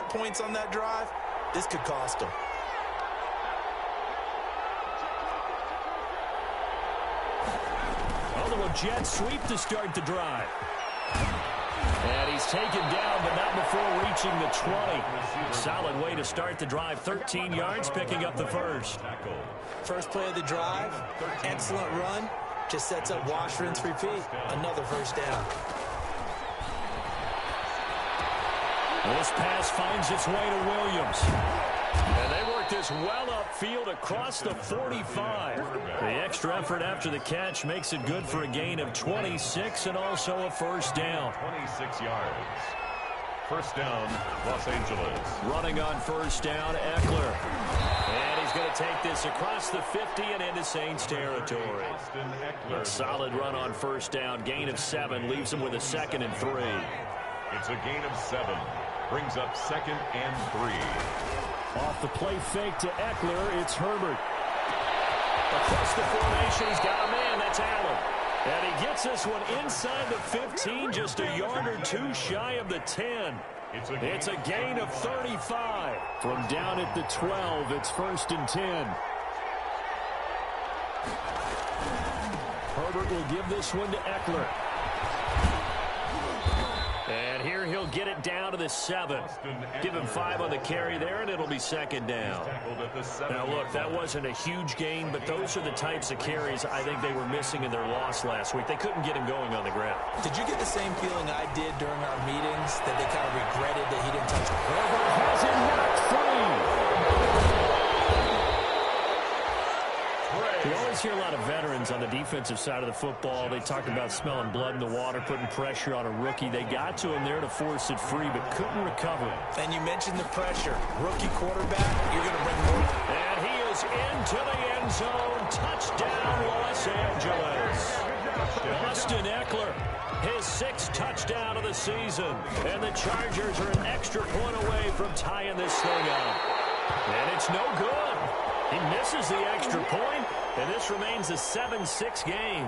get points on that drive, this could cost them. A little jet sweep to start the drive. And he's taken down, but not before reaching the 20. Solid way to start the drive. 13 yards, picking up the first. First play of the drive, excellent run. Just sets up wash, rinse, repeat. Another first down. This pass finds its way to Williams. And they work this well upfield across the 45. The extra effort after the catch makes it good for a gain of 26 and also a first down. 26 yards. First down, Los Angeles. Running on first down, Eckler. And he's going to take this across the 50 and into Saints territory. A solid run on first down. Gain of 7 leaves him with a 2nd and 3. It's a gain of 7. Brings up 2nd and 3. Off the play fake to Eckler, it's Herbert. Across the formation, he's got a man. That's Allen. And he gets this one inside the 15, just a yard or 2 shy of the 10. It's a gain of 35. From down at the 12, it's 1st and 10. Herbert will give this one to Eckler. And here he'll get it down to the 7. Give him 5 on the carry there, and it'll be 2nd down. Now, look, that wasn't a huge gain, but those are the types of carries I think they were missing in their loss last week. They couldn't get him going on the ground. Did you get the same feeling I did during our meetings, that they kind of regretted that he didn't touch it? Herbert has it knocked free. We always hear a lot of veterans on the defensive side of the football. They talk about smelling blood in the water, putting pressure on a rookie. They got to him there to force it free, but couldn't recover. And you mentioned the pressure. Rookie quarterback, you're going to bring more. And he is into the end zone. Touchdown, Los Angeles. Austin Eckler, his 6th touchdown of the season. And the Chargers are an extra point away from tying this thing up. And it's no good. He misses the extra point, and this remains a 7-6 game.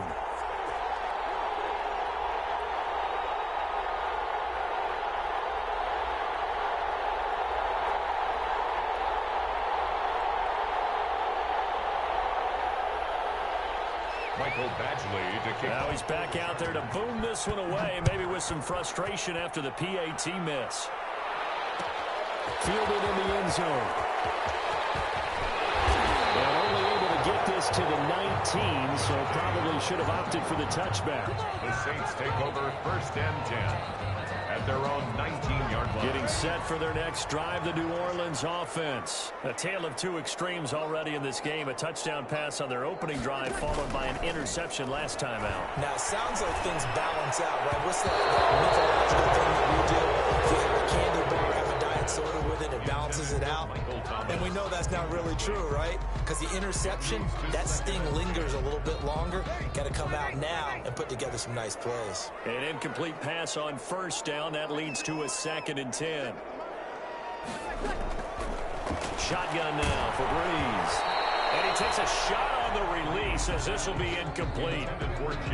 Michael Badgley to kick. Now he's back out there to boom this one away, maybe with some frustration after the PAT miss. Fielded in the end zone. And only able to get this to the 19, so probably should have opted for the touchback. The Saints take over 1st and 10 at their own 19-yard line. Getting set for their next drive, the New Orleans offense. A tale of 2 extremes already in this game. A touchdown pass on their opening drive, followed by an interception last time out. Now, it sounds like things balance out, right? What's that mythological thing that we do? If you have a candy bar, have a diet soda with it, it balances it out. And we know that's not really true, right? Because the interception, that sting lingers a little bit longer. Got to come out now and put together some nice plays. An incomplete pass on first down. That leads to a 2nd and 10. Shotgun now for Breeze. And he takes a shot on the release as this will be incomplete.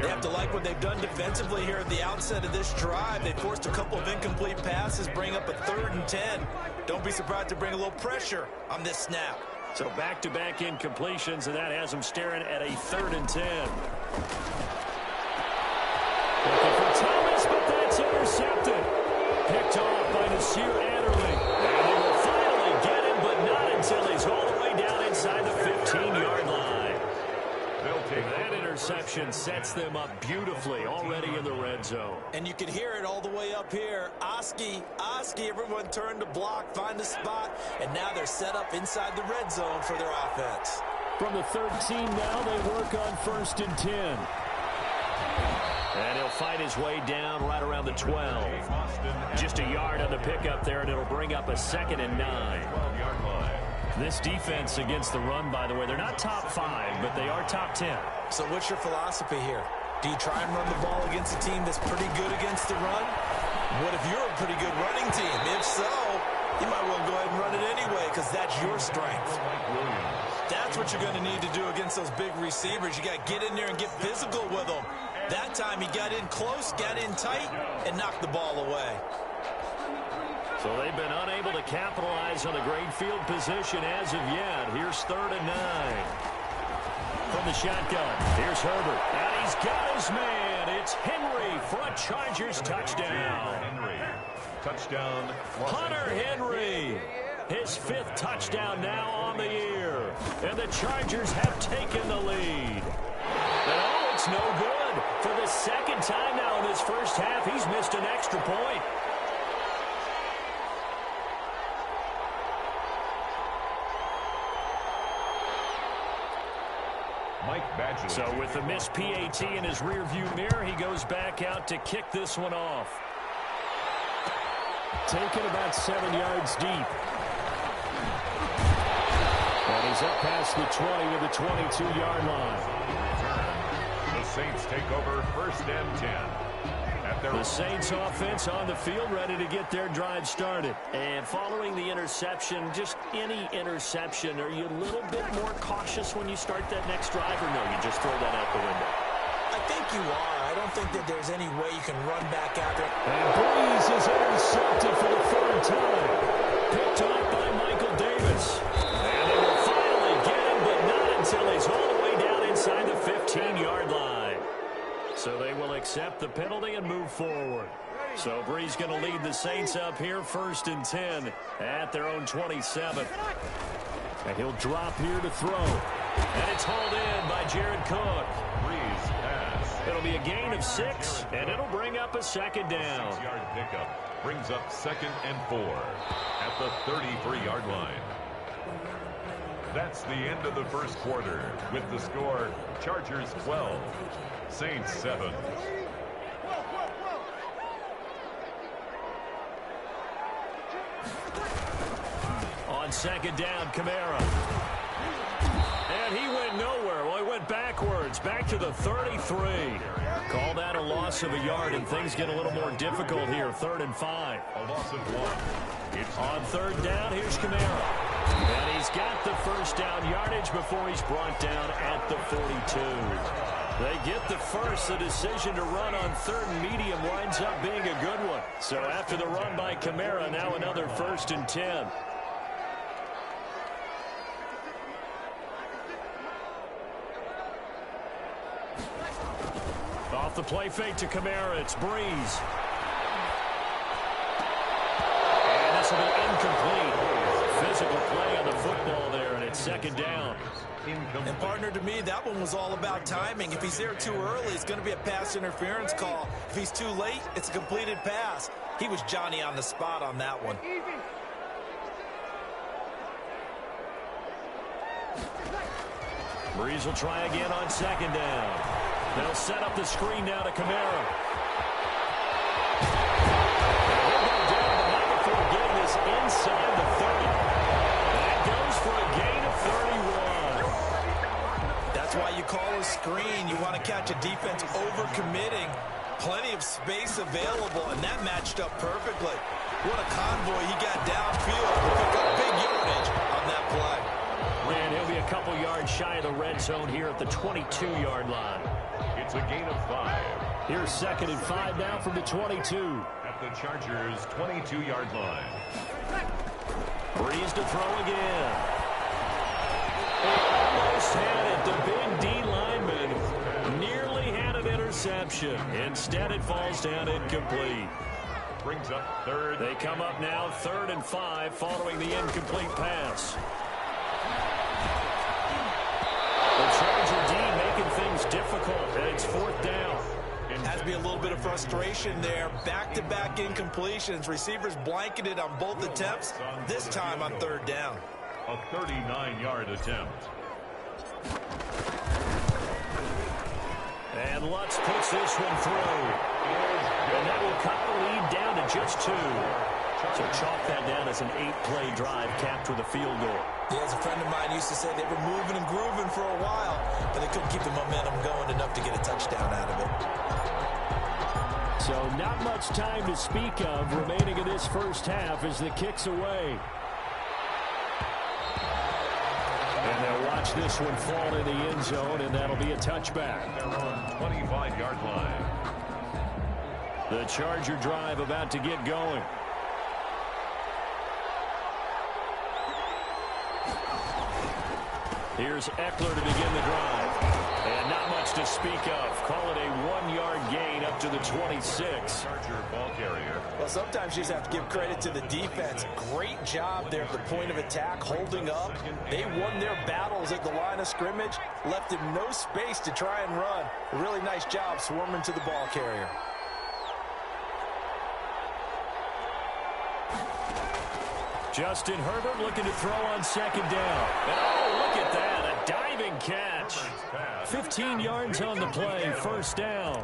They have to like what they've done defensively here at the outset of this drive. They forced a couple of incomplete passes, bring up a 3rd and 10. Don't be surprised to bring a little pressure on this snap. So back-to-back incompletions, and that has them staring at a 3rd and 10. Looking for Thomas, but that's intercepted. Picked off by Nasir Adderley. And they will finally get him, but not until he's all the way down inside the 15-yard line. That interception sets them up beautifully already in the red zone. And you can hear it all the way up here. Oski, everyone turned to block, find a spot, and now they're set up inside the red zone for their offense. From the 13 now, they work on 1st and 10. And he'll fight his way down right around the 12. Just a yard on the pickup there, and it'll bring up a 2nd and 9. This defense against the run, by the way, they're not top 5, but they are top 10. So what's your philosophy here? Do you try and run the ball against a team that's pretty good against the run? What if you're a pretty good running team? If so, you might well go ahead and run it anyway because that's your strength. That's what you're going to need to do against those big receivers. You got to get in there and get physical with them. That time he got in close, got in tight, and knocked the ball away. So they've been unable to capitalize on a great field position as of yet. Here's 3rd and 9. From the shotgun, here's Herbert. And he's got his man. It's Henry for a Chargers touchdown. Henry. Touchdown. Hunter Henry. His 5th touchdown now on the year. And the Chargers have taken the lead. And oh, it's no good. For the 2nd time now in this first half, he's missed an extra point. So with the missed PAT in his rearview mirror, he goes back out to kick this one off. Taken about 7 yards deep. And he's up past the 20 to the 22-yard line. The Saints take over 1st and 10. The Saints offense on the field, ready to get their drive started. And following the interception, just any interception, are you a little bit more cautious when you start that next drive, or no, you just throw that out the window? I think you are. I don't think that there's any way you can run back after it. And Breeze is intercepted for the 3rd time. Picked off by Michael Davis. And they will finally get him, but not until he's all the way down inside the 15-yard line. So they will accept the penalty and move forward. So Breeze going to lead the Saints up here 1st and 10 at their own 27. And he'll drop here to throw. And it's hauled in by Jared Cook. Breeze pass. It'll be a gain of 6, and it'll bring up a 2nd down. 6-yard pickup brings up 2nd and 4 at the 33-yard line. That's the end of the first quarter with the score Chargers 12. Saints 7. On 2nd down, Kamara. And he went nowhere. Well, he went backwards, back to the 33. Call that a loss of a yard, and things get a little more difficult here. 3rd and 5. A loss of 1. It's on 3rd down, here's Kamara. And he's got the 1st down yardage before he's brought down at the 42. They get the first. The decision to run on 3rd and medium winds up being a good one. So after the run by Kamara, now another 1st and 10. Off the play fake to Kamara, it's Breeze. And this will be incomplete. Physical play on the football there, and it's 2nd down. And partner, to me, that one was all about timing. If he's there too early, it's going to be a pass interference call. If he's too late, it's a completed pass. He was Johnny on the spot on that one. Breeze will try again on 2nd down. They'll set up the screen now to Kamara. He'll go down before getting this inside the 30. That goes for a gain of 31. That's why you call a screen. You want to catch a defense over-committing. Plenty of space available, and that matched up perfectly. What a convoy he got downfield to pick up big yardage on that play. And he'll be a couple yards shy of the red zone here at the 22-yard line. It's a gain of 5. Here's 2nd and 5 now from the 22. At the Chargers' 22-yard line. Breeze to throw again. Almost had it. The big D lineman nearly had an interception. Instead, it falls down incomplete. Brings up 3rd. They come up now 3rd and 5 following the incomplete pass. The Charger D making things difficult, and it's 4th down. Has to be a little bit of frustration there. Back-to-back incompletions. Receivers blanketed on both attempts, this time on 3rd down. A 39-yard attempt. And Lutz puts this one through. And that will cut the lead down to just 2. So chalk that down as an 8-play drive capped with a field goal. Yeah, as a friend of mine used to say, they were moving and grooving for a while, but they couldn't keep the momentum going enough to get a touchdown out of it. So not much time to speak of remaining in this first half as the kick's away. And they'll watch this one fall in the end zone, and that'll be a touchback. They're on 25-yard line. The Charger drive about to get going. Here's Eckler to begin the drive. And not much to speak of. Call it a 1-yard gain up to the 26. Charger ball carrier. Well, sometimes you just have to give credit to the defense. Great job there at the point of attack, holding up. They won their battles at the line of scrimmage, left him no space to try and run. A really nice job swarming to the ball carrier. Justin Herbert looking to throw on second down. And oh, look at that, a diving catch. 15 yards on the play, first down.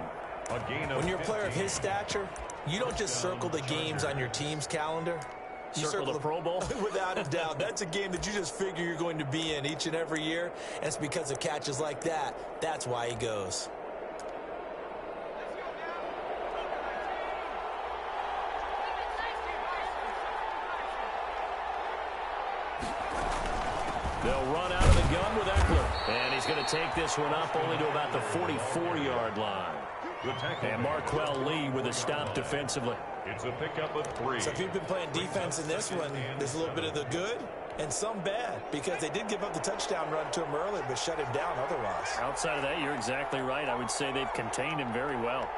When you're a player of his stature, you don't just circle the games on your team's calendar. You circle the Pro Bowl? Without a doubt. That's a game that you just figure you're going to be in each and every year. And it's because of catches like that. That's why he goes. They'll run out of the gun with Eckler. And he's going to take this one up only to about the 44-yard line. And Marquell Lee with a stop defensively. It's a pickup of 3. So if you've been playing defense in this one, there's a little bit of the good and some bad, because they did give up the touchdown run to him earlier, but shut him down otherwise. Outside of that, you're exactly right. I would say they've contained him very well.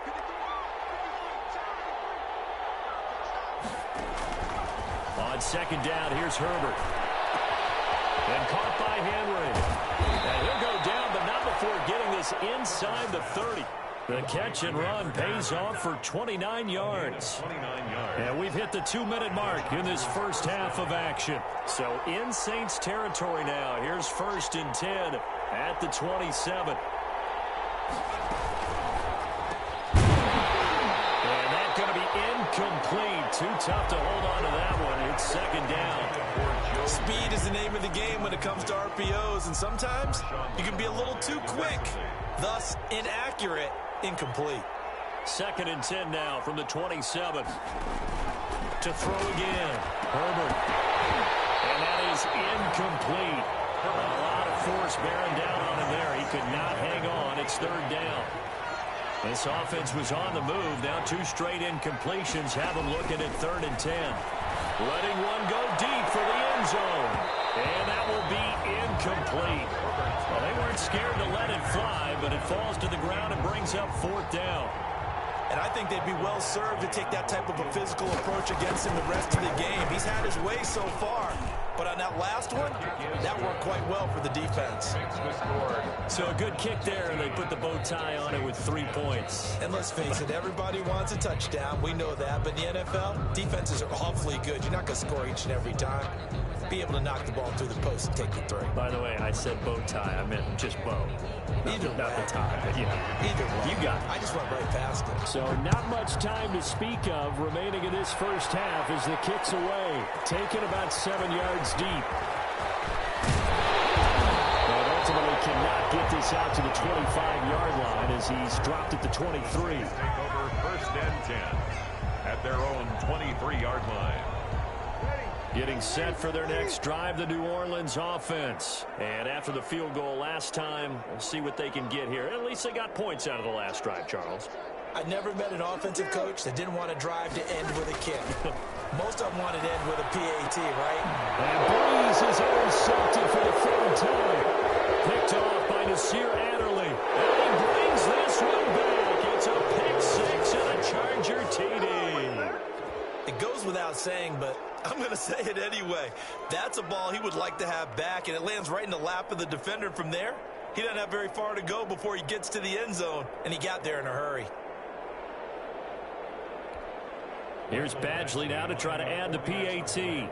On second down, here's Herbert. And caught by Henry. And he'll go down, but not before getting this inside the 30. The catch and run pays off for 29 yards. And we've hit the 2-minute mark in this first half of action. So in Saints territory now. Here's 1st and 10 at the 27. And that's going to be incomplete. Too tough to hold on to that one. It's second down. Speed is the name of the game when it comes to RPOs, and sometimes you can be a little too quick, thus inaccurate, incomplete. 2nd and 10 now from the 27. To throw again. Herbert. And that is incomplete. A lot of force bearing down on him there. He could not hang on. It's 3rd down. This offense was on the move. Now 2 straight incompletions have them looking at 3rd and 10. Letting one go deep for the end zone. And that will be incomplete. Well, they weren't scared to let it fly, but it falls to the ground and brings up 4th down. And I think they'd be well served to take that type of a physical approach against him the rest of the game. He's had his way so far. But on that last one, that worked quite well for the defense. So a good kick there, and they put the bow tie on it with 3 points. And let's face it, everybody wants a touchdown. We know that. But in the NFL, defenses are awfully good. You're not going to score each and every time. Be able to knock the ball through the post and take the 3. By the way, I said bow tie. I meant just bow. Not the tie, but either way. You got it. I just went right past it. So not much time to speak of remaining in this first half as the kick's away. Taken about 7 yards deep. But ultimately cannot get this out to the 25-yard line as he's dropped at the 23. Take over 1st and 10 at their own 23-yard line. Getting set for their next drive, the New Orleans offense. And after the field goal last time, we'll see what they can get here. At least they got points out of the last drive, Charles. I never met an offensive coach that didn't want to drive to end with a kick. Most of them wanted to end with a PAT, right? And Breeze is intercepted for the 3rd time. Picked off by Nasir Adderley. And he brings this one back. It's a pick 6 and a Charger TD. It goes without saying, but I'm going to say it anyway. That's a ball he would like to have back, and it lands right in the lap of the defender from there. He doesn't have very far to go before he gets to the end zone, and he got there in a hurry. Here's Badgley now to try to add the PAT.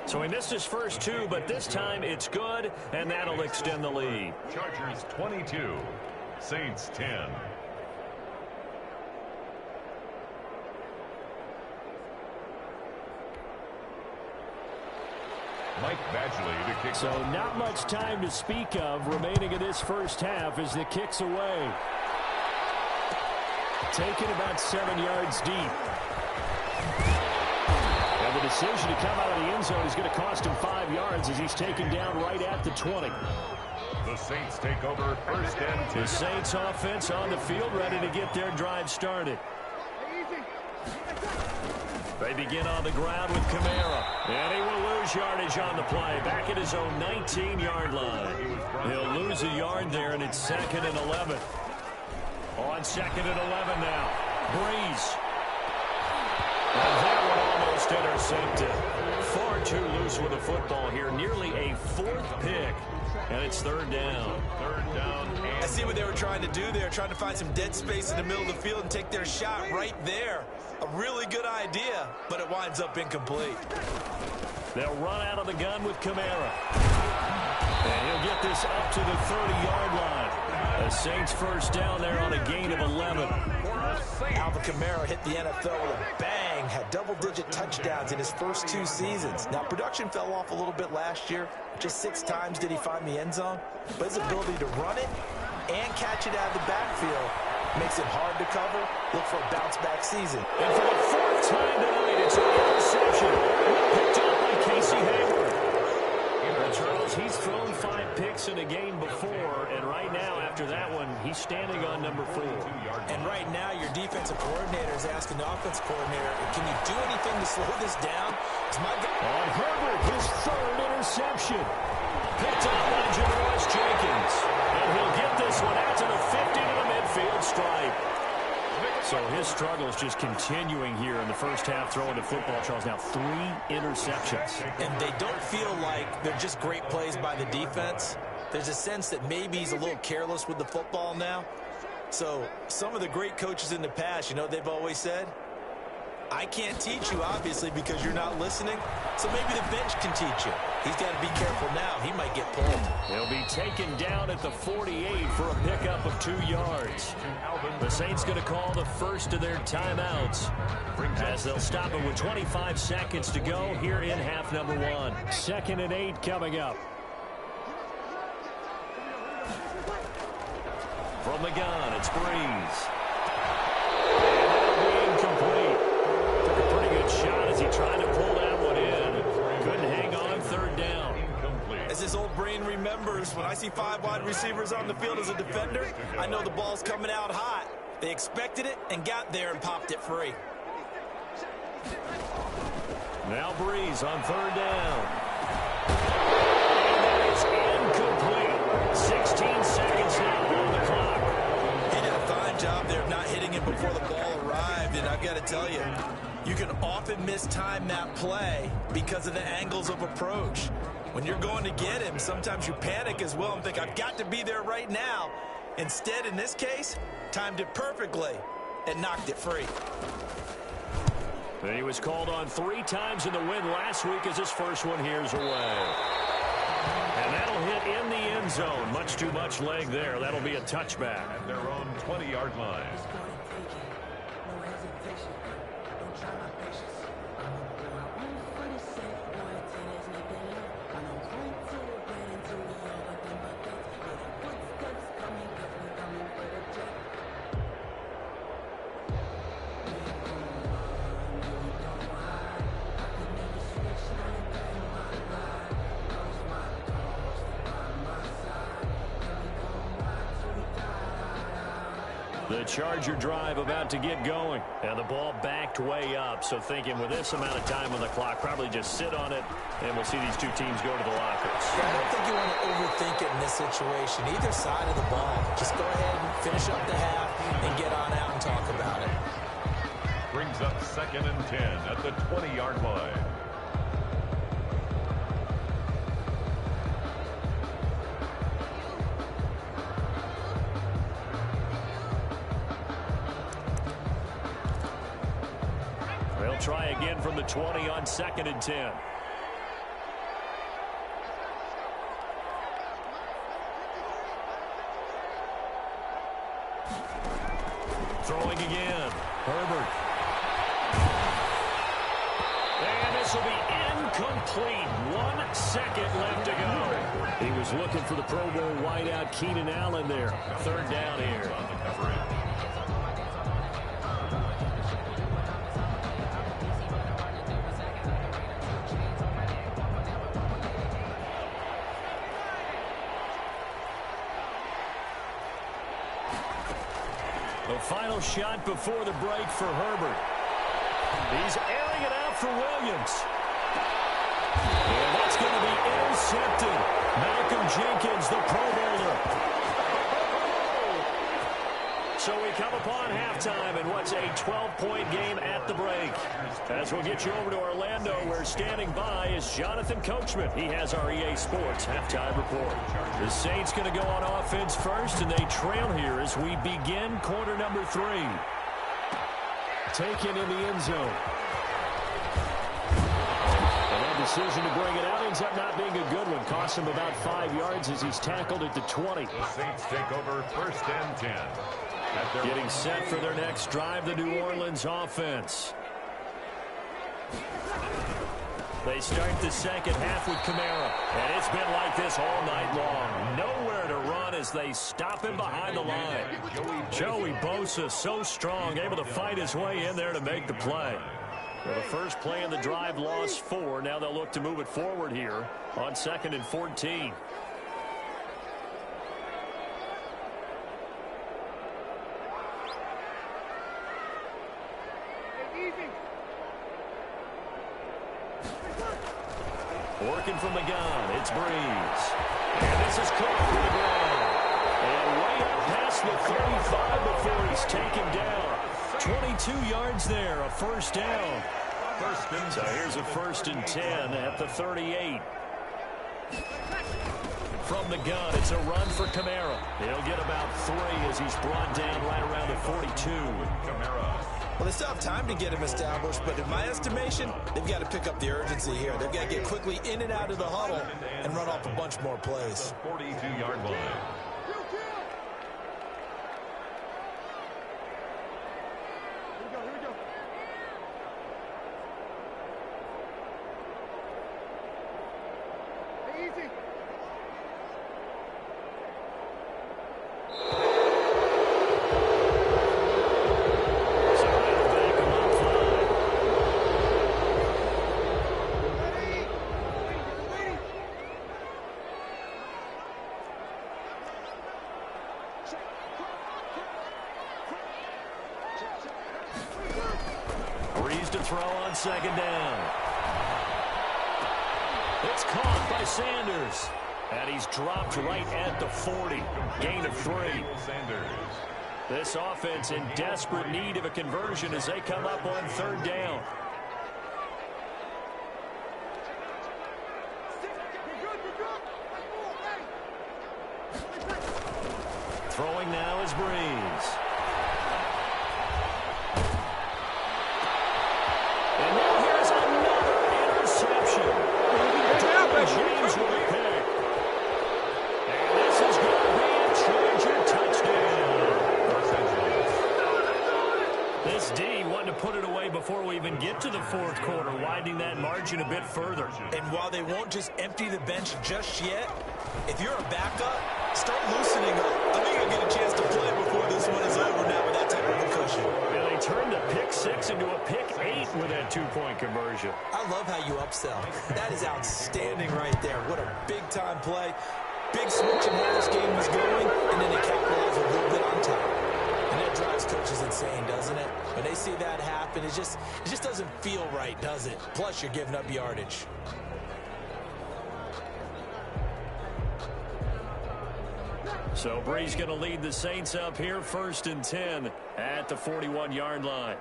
So he missed his first 2, but this time it's good, and that'll extend the lead. Chargers 22, Saints 10. Mike Badgley to kick. So not much time to speak of remaining in this first half as the kick's away. Taken about 7 yards deep. And the decision to come out of the end zone is going to cost him 5 yards as he's taken down right at the 20. The Saints take over 1st and 10. The Saints offense on the field ready to get their drive started. They begin on the ground with Kamara. And he will lose yardage on the play. Back at his own 19-yard line. He'll lose a yard there, and it's 2nd and 11. On 2nd and 11 now. Breeze. And that one almost intercepted. Far too loose with the football here. Nearly a 4th pick. And it's 3rd down. 3rd down. I see what they were trying to do there, trying to find some dead space in the middle of the field and take their shot right there. A really good idea, but it winds up incomplete. They'll run out of the gun with Kamara. And he'll get this up to the 30-yard line. The Saints first down there on a gain of 11. Alvin Kamara hit the NFL with a bang, had double-digit touchdowns in his first 2 seasons. Now, production fell off a little bit last year. Just 6 times did he find the end zone. But his ability to run it and catch it out of the backfield makes it hard to cover. Look for a bounce-back season. And for the 4th time tonight, it's an interception. Picked up by Casey Hayward. Charles, he's thrown 5 picks in a game before, and right now, after that one, he's standing on number 4. And right now, your defensive coordinator is asking the offense coordinator, can you do anything to slow this down? On Herbert, his 3rd interception. Picked up by Janoris Jenkins. And he'll get this one out to the 50 to the midfield stripe. So his struggles just continuing here in the first half throwing the football, Charles. Now 3 interceptions. And they don't feel like they're just great plays by the defense. There's a sense that maybe he's a little careless with the football now. So some of the great coaches in the past, you know, they've always said, I can't teach you, obviously, because you're not listening. So maybe the bench can teach you. He's got to be careful now. He might get pulled. He'll be taken down at the 48 for a pickup of 2 yards. The Saints going to call the first of their timeouts as they'll stop it with 25 seconds to go here in half number 1. 2nd and 8 coming up. From the gun, it's Breeze. And that'll be incomplete. Took a pretty good shot as he tried to pull that one in. Couldn't hang on 3rd down. As his old brain remembers, when I see 5 wide receivers on the field as a defender, I know the ball's coming out hot. They expected it and got there and popped it free. Now Breeze on 3rd down. And that is incomplete. 16 seconds now on the clock. He did a fine job there of not hitting it before the ball arrived, and I've got to tell you, you can often mistime that play because of the angles of approach. When you're going to get him, sometimes you panic as well and think, I've got to be there right now. Instead, in this case, timed it perfectly and knocked it free. And he was called on 3 times in the win last week as his first one here's away. And that'll hit in the end zone. Much too much leg there. That'll be a touchback. At their own 20-yard line. The Charger drive about to get going. And the ball backed way up. So thinking with this amount of time on the clock, probably just sit on it, and we'll see these 2 teams go to the lockers. I don't think you want to overthink it in this situation. Either side of the ball. Just go ahead and finish up the half and get on out and talk about it. Brings up 2nd and 10 at the 20-yard line. They'll try again from the 20 on 2nd and 10. Throwing again. Herbert. And this will be incomplete. 1 second left to go. He was looking for the Pro Bowl wideout Keenan Allen there. 3rd down here. The final shot before the break for Herbert. He's airing it out for Williams. And that's going to be intercepted. Malcolm Jenkins, the Pro Bowler. So we come upon halftime in what's a 12-point game at the break. As we'll get you over to Orlando, where standing by is Jonathan Coachman. He has our EA Sports halftime report. The Saints going to go on offense first, and they trail here as we begin quarter number 3. Taken in the end zone. And that decision to bring it out ends up not being a good one. Cost him about 5 yards as he's tackled at the 20. The Saints take over 1st and 10. Getting set for their next drive, the New Orleans offense. They start the second half with Kamara. And it's been like this all night long. Nowhere to run as they stop him behind the line. Joey Bosa, so strong, able to fight his way in there to make the play. Well, the first play in the drive lost 4. Now they'll look to move it forward here on 2nd and 14. Working from the gun, it's Breeze. And this is caught to the ground. And way up past the 35 before he's taken down. 22 yards there, a first down. So here's a 1st and 10 at the 38. From the gun, it's a run for Kamara. He'll get about 3 as he's brought down right around the 42. Kamara. Well, they still have time to get him established, but in my estimation, they've got to pick up the urgency here. They've got to get quickly in and out of the huddle and run off a bunch more plays. 42-yard line. To throw on 2nd down. It's caught by Sanders. And he's dropped right at the 40. Gain of 3. This offense in desperate need of a conversion as they come up on 3rd down. Throwing now is Breeze. And now here's another interception. James with a pick. And this is going to be a Charger touchdown. This D wanting to put it away before we even get to the 4th quarter, widening that margin a bit further. And while they won't just empty the bench just yet, if you're a backup, start loosening up. I think you'll get a chance to play before this one is over now with that type of concussion. And they turned a pick 6 into a pick 8 with that 2-point conversion. I love how you upsell. That is outstanding right there. What a big-time play. Big switch in how this game was going, and then they capitalize a little bit on top. And that drives coaches insane, doesn't it? When they see that happen, it just doesn't feel right, does it? Plus, you're giving up yardage. So Breeze going to lead the Saints up here, 1st and 10 at the 41-yard line.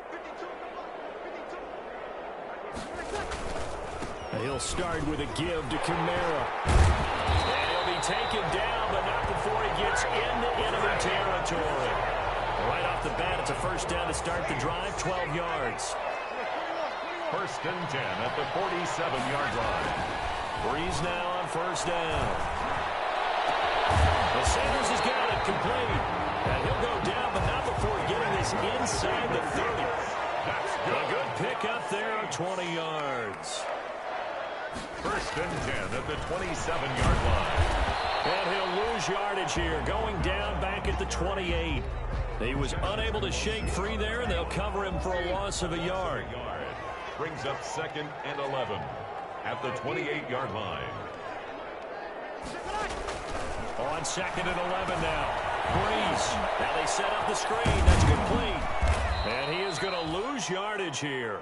And he'll start with a give to Kamara. And he'll be taken down, but not before he gets into enemy territory. Right off the bat, it's a 1st down to start the drive, 12 yards. 1st and 10 at the 47-yard line. Breeze now on 1st down. Well, Sanders has got it complete. And he'll go down, but not before getting this inside the 30. A good pick up there, 20 yards. 1st and 10 at the 27-yard line. And he'll lose yardage here, going down back at the 28. He was unable to shake free there, and they'll cover him for a loss of a yard. Brings up 2nd and 11 at the 28-yard line. On 2nd and 11 now. Breeze. Now they set up the screen. That's complete. And he is going to lose yardage here.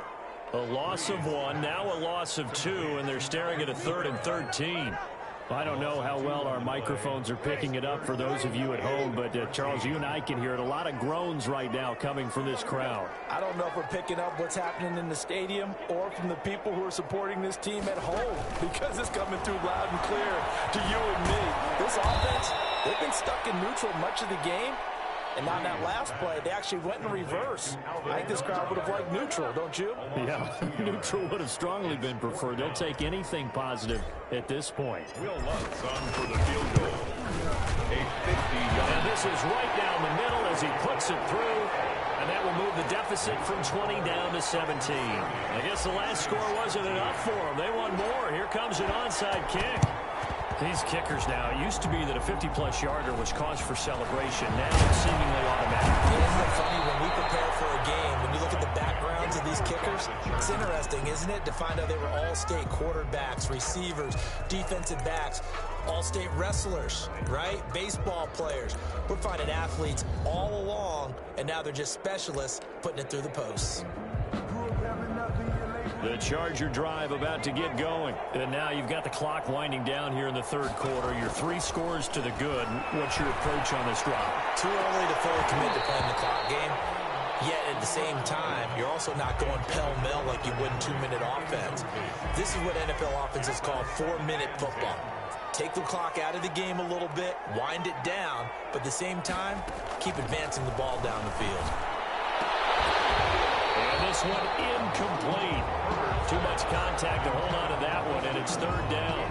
A loss of 1, now a loss of 2, and they're staring at a 3rd and 13. I don't know how well our microphones are picking it up for those of you at home, but Charles, you and I can hear it. A lot of groans right now coming from this crowd. I don't know if we're picking up what's happening in the stadium or from the people who are supporting this team at home, because it's coming through loud and clear to you and me. This offense, they've been stuck in neutral much of the game. And on that last play, they actually went in reverse. I think this crowd would have liked neutral, don't you? Yeah, neutral would have strongly been preferred. They'll take anything positive at this point. Will Lutz on for the field goal. A 50-yard. And this is right down the middle as he puts it through. And that will move the deficit from 20 down to 17. I guess the last score wasn't enough for them. They want more. Here comes an onside kick. These kickers now, it used to be that a 50-plus yarder was cause for celebration. Now it's seemingly automatic. Isn't it funny when we prepare for a game, when you look at the backgrounds of these kickers, it's interesting, isn't it, to find out they were all-state quarterbacks, receivers, defensive backs, all-state wrestlers, right? Baseball players. We're finding athletes all along, and now they're just specialists putting it through the posts. The Charger drive about to get going. And now you've got the clock winding down here in the 3rd quarter. You're 3 scores to the good. What's your approach on this drive? Too early to fully commit to playing the clock game. Yet at the same time, you're also not going pell-mell like you would in 2-minute offense. This is what NFL offenses call 4-minute football. Take the clock out of the game a little bit, wind it down, but at the same time, keep advancing the ball down the field. And this one incomplete. Too much contact to hold on to that one, and it's 3rd down.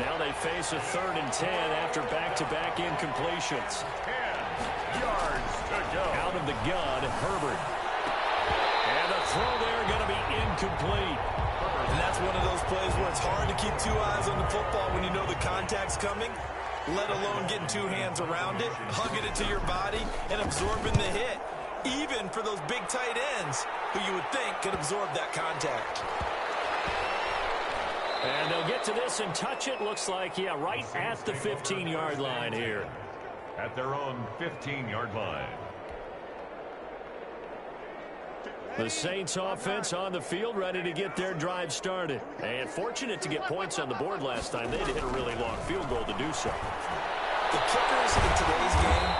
Now they face a 3rd and 10 after back-to-back incompletions. 10 yards to go. Out of the gun, Herbert. And the throw there going to be incomplete. And that's one of those plays where it's hard to keep 2 eyes on the football when you know the contact's coming, let alone getting 2 hands around it, hugging it to your body, and absorbing the hit. Even for those big tight ends who you would think could absorb that contact. And they'll get to this and touch it. Looks like, yeah, right at the 15-yard line here. At their own 15-yard line. The Saints offense on the field, ready to get their drive started. And fortunate to get points on the board last time. They'd hit a really long field goal to do so. The kickers in today's game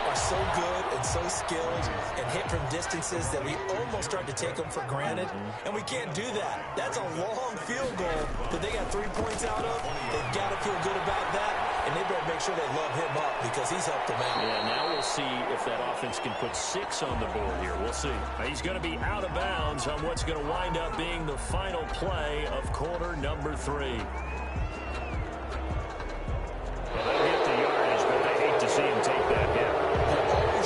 are so good and so skilled and hit from distances that we almost start to take them for granted, and we can't do that. That's a long field goal that they got 3 points out of. They've got to feel good about that, and they better make sure they love him up because he's helped them out. Yeah, now we'll see if that offense can put 6 on the board here. We'll see. He's going to be out of bounds on what's going to wind up being the final play of quarter number 3. Well, they'll get the yardage, but they hate to see him take that hit.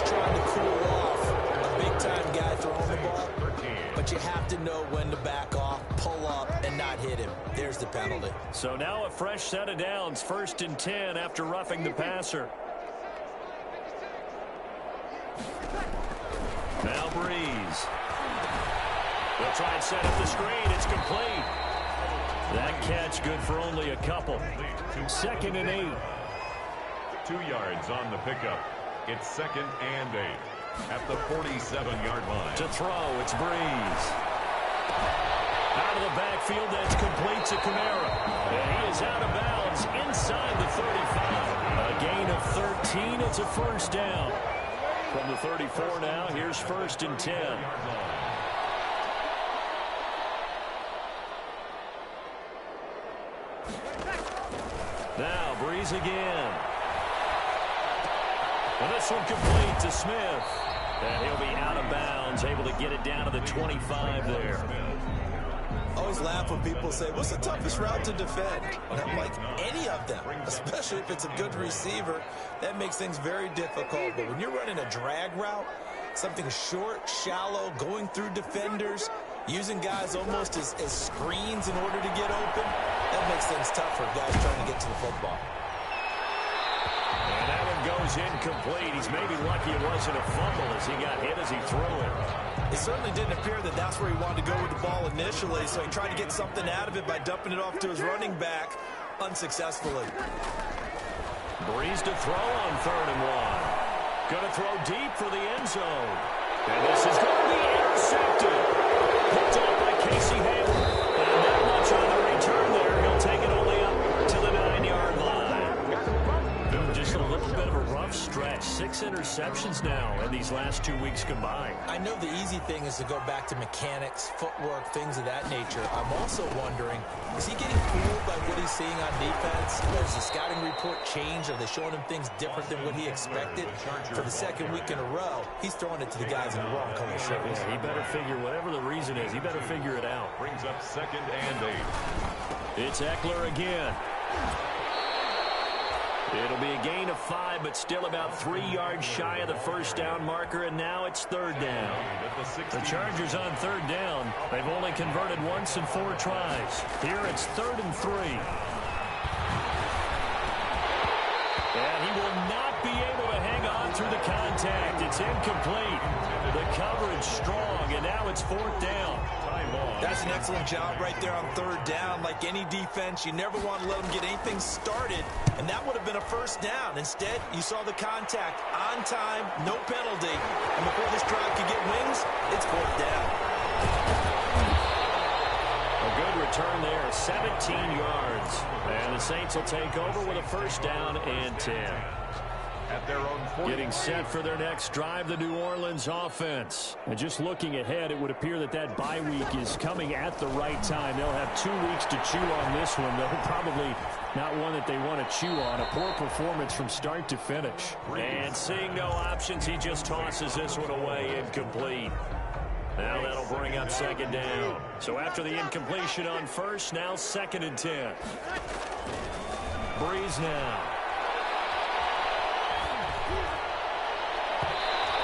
Trying to cool off a big-time guy throwing the ball, but you have to know when to back off, pull up, and not hit him. There's the penalty. So now a fresh set of downs, 1st and 10 after roughing the passer. Now Breeze. They'll try and set up the screen. It's complete. That catch good for only a couple. 2nd and 8. 2 yards on the pickup. It's 2nd and 8 at the 47-yard line. To throw, it's Breeze. Out of the backfield, that's complete to Kamara. And he is out of bounds inside the 35. A gain of 13. It's a 1st down. From the 34 now, here's 1st and 10. Now Breeze again. And this one complete to Smith. And he'll be out of bounds, able to get it down to the 25 there. I always laugh when people say, what's the toughest route to defend? And I'm like, any of them, especially if it's a good receiver. That makes things very difficult. But when you're running a drag route, something short, shallow, going through defenders, using guys almost as screens in order to get open, that makes things tough for guys trying to get to the football. And that one goes incomplete. He's maybe lucky it wasn't a fumble as he got hit as he threw it. It certainly didn't appear that that's where he wanted to go with the ball initially, so he tried to get something out of it by dumping it off to his running back unsuccessfully. Breeze to throw on 3rd and 1. Going to throw deep for the end zone. And this is going to be intercepted. Picked up receptions now in these last 2 weeks combined. I know the easy thing is to go back to mechanics, footwork, things of that nature. I'm also wondering, is he getting fooled by what he's seeing on defense? Has the scouting report changed? Are they showing him things different than what he expected? For the second week in a row, he's throwing it to the guys in the wrong color shirts. Yeah, he better figure, whatever the reason is, he better figure it out. Brings up 2nd and 8. It's Eckler again. It'll be a gain of 5, but still about 3 yards shy of the first down marker, and now it's 3rd down. The Chargers on 3rd down. They've only converted once in 4 tries. Here it's 3rd and 3. And he will not be able to hang on through the contact. It's incomplete. The coverage strong, and now it's 4th down. That's an excellent job right there on 3rd down. Like any defense, you never want to let them get anything started, and that would have been a first down. Instead, you saw the contact on time, no penalty, and before this drive could get wings, it's 4th down. A good return there, 17 yards. And the Saints will take over with a first down and 10. At their own 40. Getting set for their next drive, the New Orleans offense. And just looking ahead, it would appear that that bye week is coming at the right time. They'll have 2 weeks to chew on this one, though probably not one that they want to chew on. A poor performance from start to finish. And seeing no options, he just tosses this one away, incomplete. Now that'll bring up 2nd down. So after the incompletion on 1st, now 2nd and 10. Breeze now.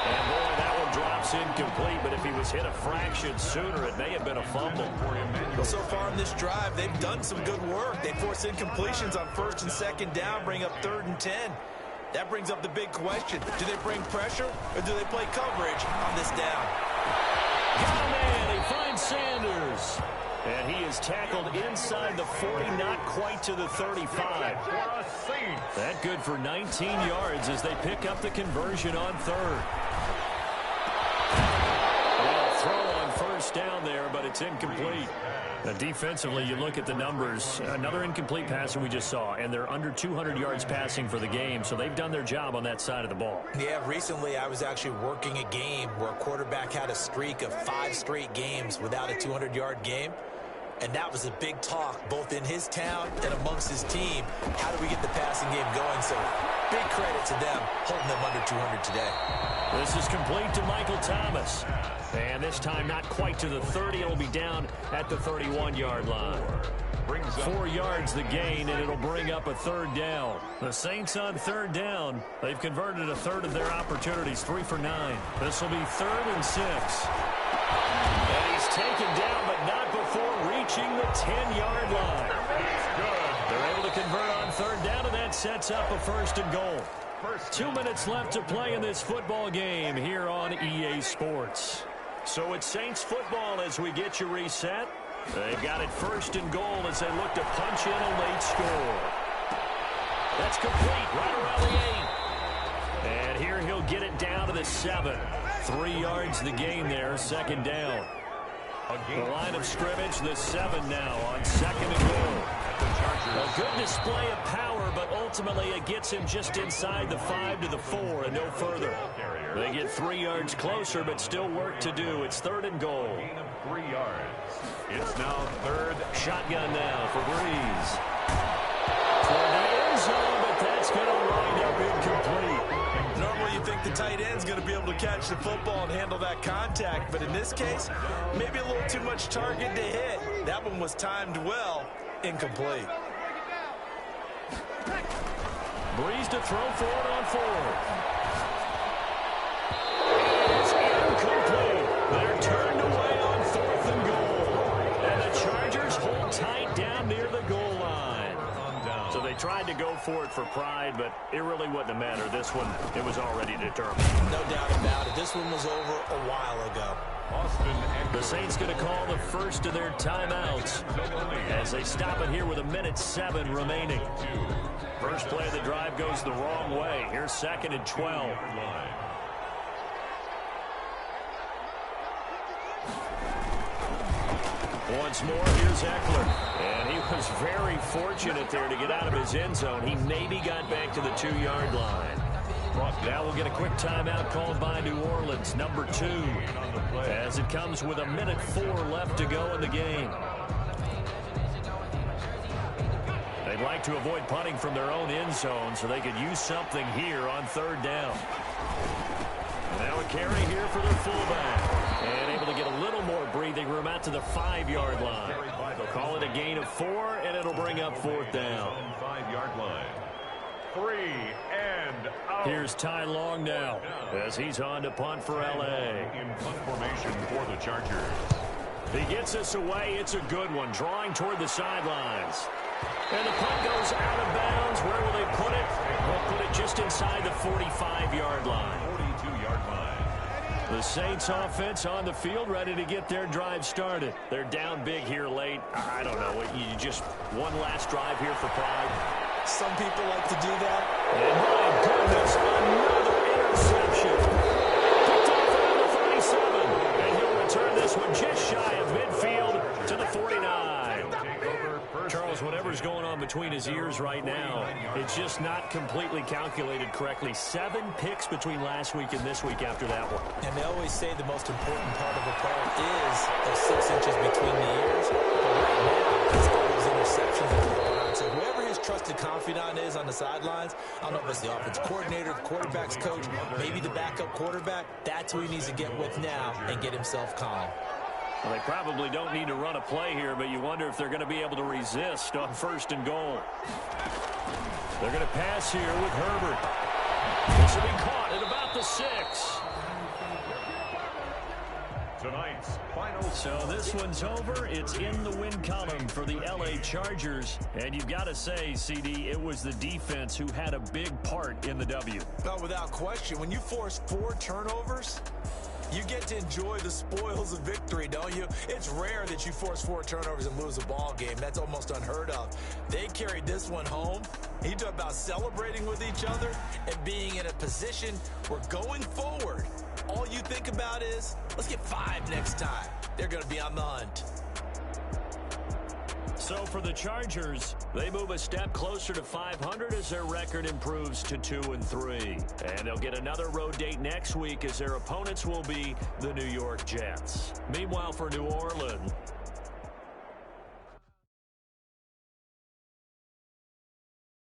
And boy, that one drops incomplete, but if he was hit a fraction sooner, it may have been a fumble. Well, so far in this drive, they've done some good work. They force incompletions on 1st and 2nd down, bring up 3rd and 10. That brings up the big question. Do they bring pressure, or do they play coverage on this down? Got a man, he finds Sanders. And he is tackled inside the 40, not quite to the 35. That good for 19 yards as they pick up the conversion on 3rd. Well, throw on 1st down there, but it's incomplete. Now, defensively, you look at the numbers. Another incomplete passer we just saw, and they're under 200 yards passing for the game, so they've done their job on that side of the ball. Yeah, recently I was actually working a game where a quarterback had a streak of 5 straight games without a 200-yard game. And that was a big talk, both in his town and amongst his team. How do we get the passing game going? So big credit to them, holding them under 200 today. This is complete to Michael Thomas. And this time not quite to the 30. It'll be down at the 31-yard line. 4 yards the gain, and it'll bring up a 3rd down. The Saints on 3rd down. They've converted a 1/3 of their opportunities, 3 for 9. This will be 3rd and 6. And he's taken down, but not before reaching the 10-yard line. They're able to convert on 3rd down, and that sets up a 1st and goal. 2 minutes left to play in this football game here on EA Sports. So it's Saints football as we get you reset. They've got it 1st and goal as they look to punch in a late score. That's complete right around the 8. And here he'll get it down to the 7. 3 yards the gain there, 2nd down. The line of scrimmage, the 7 now on 2nd and goal. A good display of power, but ultimately it gets him just inside the 5 to the 4 and no further. They get 3 yards closer, but still work to do. It's 3rd and goal. 3 yards. It's now 3rd. Shotgun now for Breeze. For the end zone, but that's going to wind up incomplete. Normally you think the tight end's going to be able to catch the football and handle that contact, but in this case, maybe a little too much target to hit. That one was timed well. Incomplete. Breeze to throw forward on 4th. It's incomplete. They're turned away on 4th and goal. And the Chargers hold tight down near the goal line. So they tried to go for it for pride, but it really wouldn't have mattered. This one, it was already determined. No doubt about it. This one was over a while ago. The Saints going to call the first of their timeouts as they stop it here with 1:07 remaining. First play of the drive goes the wrong way. Here's 2nd and 12. Once more, here's Eckler. And he was very fortunate there to get out of his end zone. He maybe got back to the 2-yard line. Now we'll get a quick timeout called by New Orleans, number 2, as it comes with 1:04 left to go in the game. They'd like to avoid punting from their own end zone so they could use something here on 3rd down. Now a carry here for their fullback. And able to get a little more breathing room out to the 5-yard line. They'll call it a gain of 4, and it'll bring up 4th down. 5-yard line. 3 and out. Here's Ty Long now as he's on to punt for L.A. In punt formation for the Chargers. He gets us away. It's a good one, drawing toward the sidelines. And the punt goes out of bounds. Where will they put it? They'll put it just inside the 45-yard line. 42-yard line. The Saints offense on the field, ready to get their drive started. They're down big here late. I don't know. You just one last drive here for pride. Some people like to do that. And my goodness, another interception. Picked off around the 37. And he'll return this one just shy of midfield to the 49. Charles, whatever's going on between his ears right now, it's just not completely calculated correctly. 7 picks between last week and this week after that one. And they always say the most important part of a player is those 6 inches between the ears. But right now, it's all those interceptions that are going on. So whoever his trusted confidant is on the sidelines, I don't know if it's the offensive coordinator, the quarterback's coach, maybe the backup quarterback, that's who he needs to get with now and get himself calm. Well, they probably don't need to run a play here, but you wonder if they're going to be able to resist on 1st and goal. They're going to pass here with Herbert. This will be caught at about the 6. Tonight's final. So this one's over. It's in the win column for the L.A. Chargers. And you've got to say, CD, it was the defense who had a big part in the W. No, without question. When you force 4 turnovers, you get to enjoy the spoils of victory, don't you? It's rare that you force 4 turnovers and lose a ball game. That's almost unheard of. They carried this one home. You talk about celebrating with each other and being in a position where going forward, all you think about is, let's get 5 next time. They're going to be on the hunt. So for the Chargers, they move a step closer to 500 as their record improves to 2-3. And they'll get another road date next week as their opponents will be the New York Jets. Meanwhile, for New Orleans,